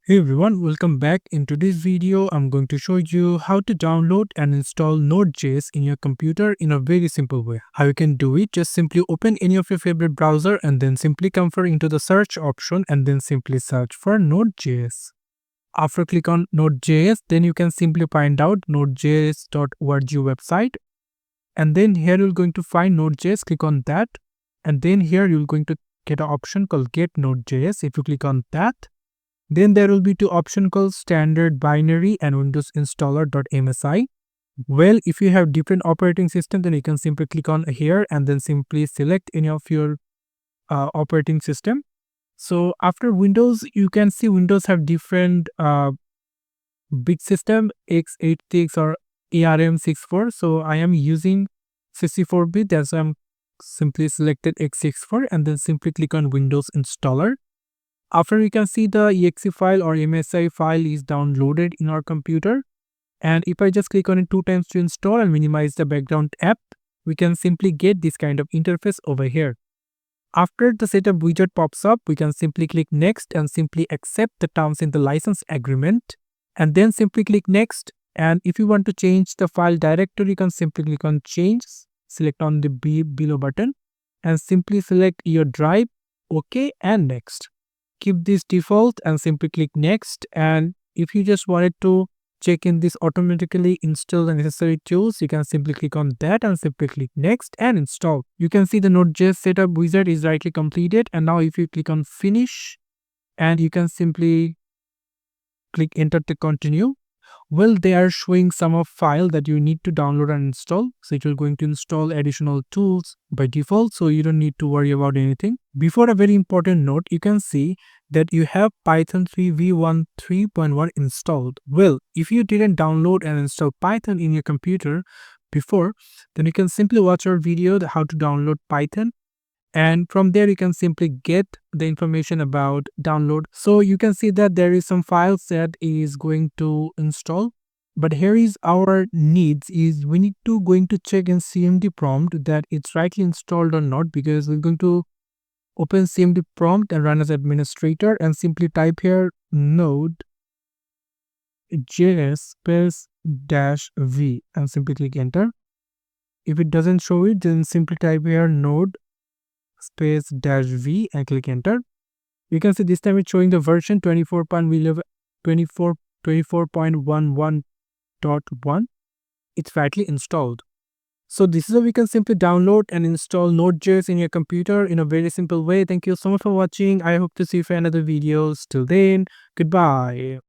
Hey everyone, welcome back. In today's video, I'm going to show you how to download and install Node.js in your computer in a very simple way. How you can do it, just simply open any of your favorite browser and then simply come into the search option and then simply search for Node.js. After click on Node.js, then you can simply find out nodejs.org website. And then here you're going to find Node.js, click on that. And then here you're going to get an option called Get Node.js. If you click on that, then there will be two options called Standard Binary and Windows Installer.msi. Well, if you have different operating system, then you can simply click on here and then simply select any of your operating system. So after Windows, you can see Windows have different bit system x86 or ARM64. So I am using 64-bit, that's why I'm simply selected x64 and then simply click on Windows Installer. After you can see the exe file or MSI file is downloaded in our computer. And if I just click on it 2 times to install and minimize the background app, we can simply get this kind of interface over here. After the setup widget pops up, we can simply click next and simply accept the terms in the license agreement. And then simply click next. And if you want to change the file directory, you can simply click on change, select on the below button and simply select your drive, OK and next. Keep this default and simply click next. And if you just wanted to check in this automatically install the necessary tools, you can simply click on that and simply click next and install. You can see the Node.js setup wizard is rightly completed. And now if you click on finish and you can simply click enter to continue. Well, they are showing some of file that you need to download and install. So it will going to install additional tools by default. So you don't need to worry about anything. Before a very important note, you can see that you have Python 3 v1 3.1 installed. Well, if you didn't download and install Python in your computer before, then you can simply watch our video how to download Python. And from there you can simply get the information about download. So you can see that there is some files that is going to install, but here is our needs is we need to going to check in cmd prompt that it's rightly installed or not, because we're going to open cmd prompt and run as administrator and simply type here Node.js space -v and simply click enter. If it doesn't show it, then simply type here Node space -v and click enter. You can see this time it's showing the version 24.11.1.1. It's rightly installed. So this is how we can simply download and install Node.js in your computer in a very simple way. Thank you so much for watching. I hope to see you for another videos. Till then, goodbye.